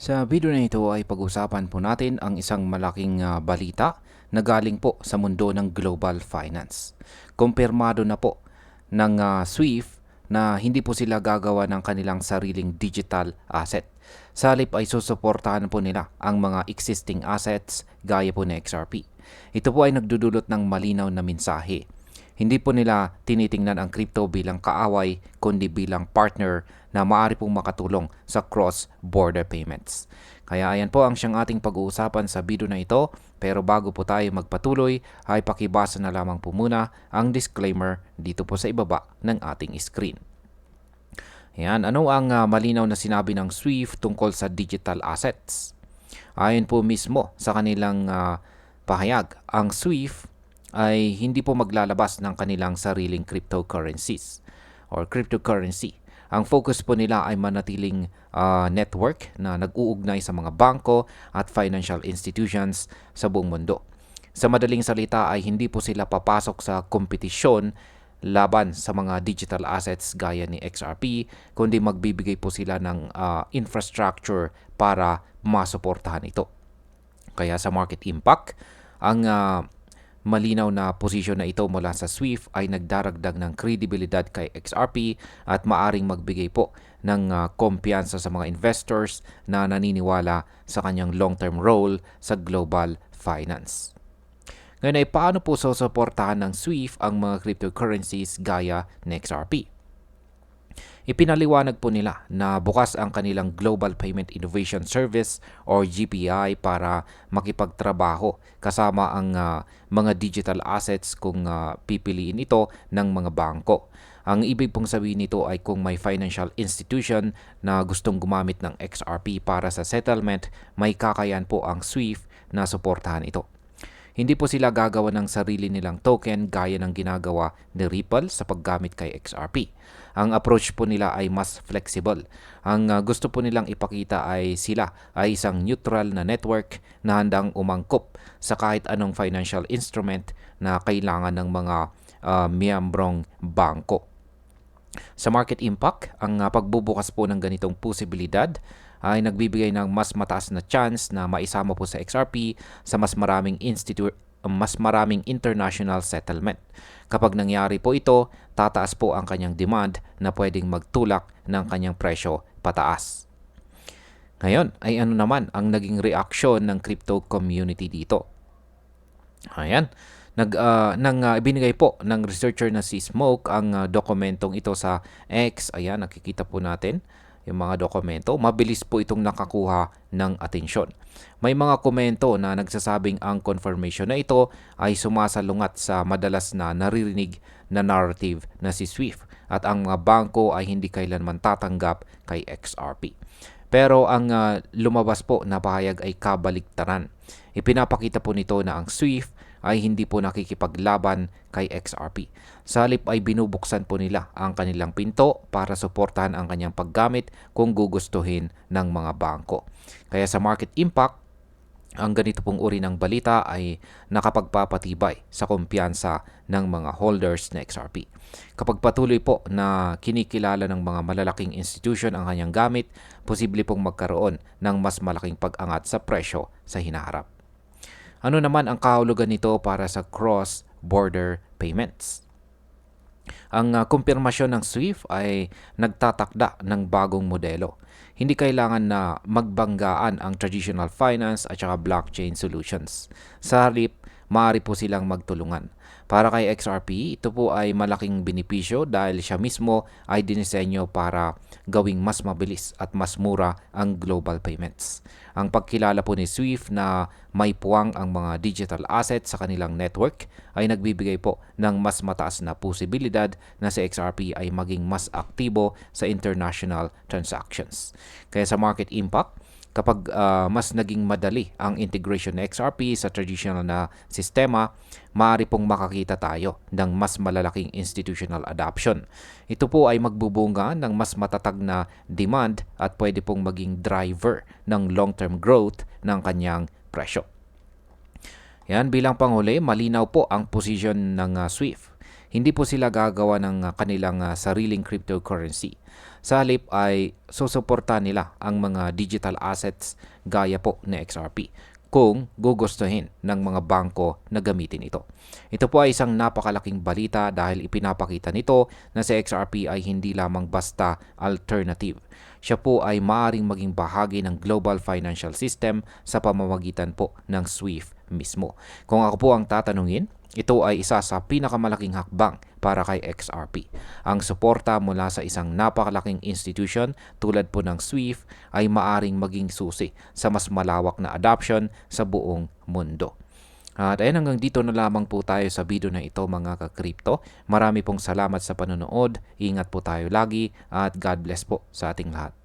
Sa video na ito ay pag-usapan po natin ang isang malaking balita na galing po sa mundo ng global finance. Kumpirmado na po ng SWIFT na hindi po sila gagawa ng kanilang sariling digital asset. Sa halip ay susuportahan po nila ang mga existing assets gaya po ng XRP. Ito po ay nagdudulot ng malinaw na mensahe. Hindi po nila tinitingnan ang crypto bilang kaaway kundi bilang partner na maaari pong makatulong sa cross-border payments. Kaya ayan po ang siyang ating pag-uusapan sa video na ito. Pero bago po tayo magpatuloy ay pakibasa na lamang po muna ang disclaimer dito po sa ibaba ng ating screen. Ayan, ano ang malinaw na sinabi ng SWIFT tungkol sa digital assets? Ayon po mismo sa kanilang pahayag, ang SWIFT ay hindi po maglalabas ng kanilang sariling cryptocurrencies or cryptocurrency. Ang focus po nila ay manatiling network na nag-uugnay sa mga bangko at financial institutions sa buong mundo. Sa madaling salita ay hindi po sila papasok sa kompetisyon laban sa mga digital assets gaya ni XRP, kundi magbibigay po sila ng infrastructure para masuportahan ito. Kaya sa market impact, ang malinaw na posisyon na ito mula sa SWIFT ay nagdaragdag ng kredibilidad kay XRP at maaring magbigay po ng kumpiyansa sa mga investors na naniniwala sa kanyang long-term role sa global finance. Ngayon ay paano po susuportahan ng SWIFT ang mga cryptocurrencies gaya ng XRP? Ipinaliwanag po nila na bukas ang kanilang Global Payment Innovation Service or GPI para makipagtrabaho kasama ang mga digital assets kung pipiliin ito ng mga bangko. Ang ibig pong sabihin nito ay kung may financial institution na gustong gumamit ng XRP para sa settlement, may kakayan po ang SWIFT na suportahan ito. Hindi po sila gagawa ng sarili nilang token gaya ng ginagawa ni Ripple sa paggamit kay XRP. Ang approach po nila ay mas flexible. Ang gusto po nilang ipakita ay sila ay isang neutral na network na handang umangkop sa kahit anong financial instrument na kailangan ng mga miyembrong bangko. Sa market impact, ang pagbubukas po ng ganitong posibilidad ay nagbibigay ng mas mataas na chance na maisama po sa XRP sa mas maraming international settlement. Kapag nangyari po ito, tataas po ang kanyang demand na pwedeng magtulak ng kanyang presyo pataas. Ngayon ay ano naman ang naging reaksyon ng crypto community dito? Ayan. Ibinigay po ng researcher na si Smoke ang dokumentong ito sa X. Ayan, nakikita po natin yung mga dokumento. Mabilis po itong nakakuha ng atensyon. May mga komento na nagsasabing ang confirmation na ito ay sumasalungat sa madalas na naririnig na narrative na si SWIFT at ang mga bangko ay hindi kailanman tatanggap kay XRP. Pero ang lumabas po na pahayag ay kabaliktaran. Ipinapakita po nito na ang SWIFT ay hindi po nakikipaglaban kay XRP. Sa halip ay binubuksan po nila ang kanilang pinto para suportahan ang kanyang paggamit kung gugustuhin ng mga bangko. Kaya sa market impact, ang ganito pong uri ng balita ay nakapagpapatibay sa kumpiyansa ng mga holders na XRP. Kapag patuloy po na kinikilala ng mga malalaking institution ang kanyang gamit, posible pong magkaroon ng mas malaking pag-angat sa presyo sa hinaharap. Ano naman ang kahulugan nito para sa cross-border payments? Ang kumpirmasyon ng SWIFT ay nagtatakda ng bagong modelo. Hindi kailangan na magbanggaan ang traditional finance at saka blockchain solutions. Sa halip, maaari po silang magtulungan. Para kay XRP, ito po ay malaking benepisyo dahil siya mismo ay dinisenyo para gawing mas mabilis at mas mura ang global payments. Ang pagkilala po ni SWIFT na may puwang ang mga digital assets sa kanilang network ay nagbibigay po ng mas mataas na posibilidad na si XRP ay maging mas aktibo sa international transactions. Kaya sa market impact, kapag mas naging madali ang integration ng XRP sa traditional na sistema, maaari pong makakita tayo ng mas malalaking institutional adoption. Ito po ay magbubunga ng mas matatag na demand at pwede pong maging driver ng long-term growth ng kanyang presyo. Yan, bilang panghuli, malinaw po ang posisyon ng SWIFT. hindi po sila gagawa ng kanilang sariling cryptocurrency. Sa halip ay susuporta nila ang mga digital assets gaya po na XRP kung gugustuhin ng mga bangko na gamitin ito. Ito po ay isang napakalaking balita dahil ipinapakita nito na si XRP ay hindi lamang basta alternative. Siya po ay maaaring maging bahagi ng global financial system sa pamamagitan po ng SWIFT mismo. Kung ako po ang tatanungin, ito ay isa sa pinakamalaking hakbang para kay XRP. Ang suporta mula sa isang napakalaking institution tulad po ng SWIFT ay maaring maging susi sa mas malawak na adoption sa buong mundo. At ayun, hanggang dito na lamang po tayo sa video na ito mga ka-crypto. Marami pong salamat sa panonood. Ingat po tayo lagi at God bless po sa ating lahat.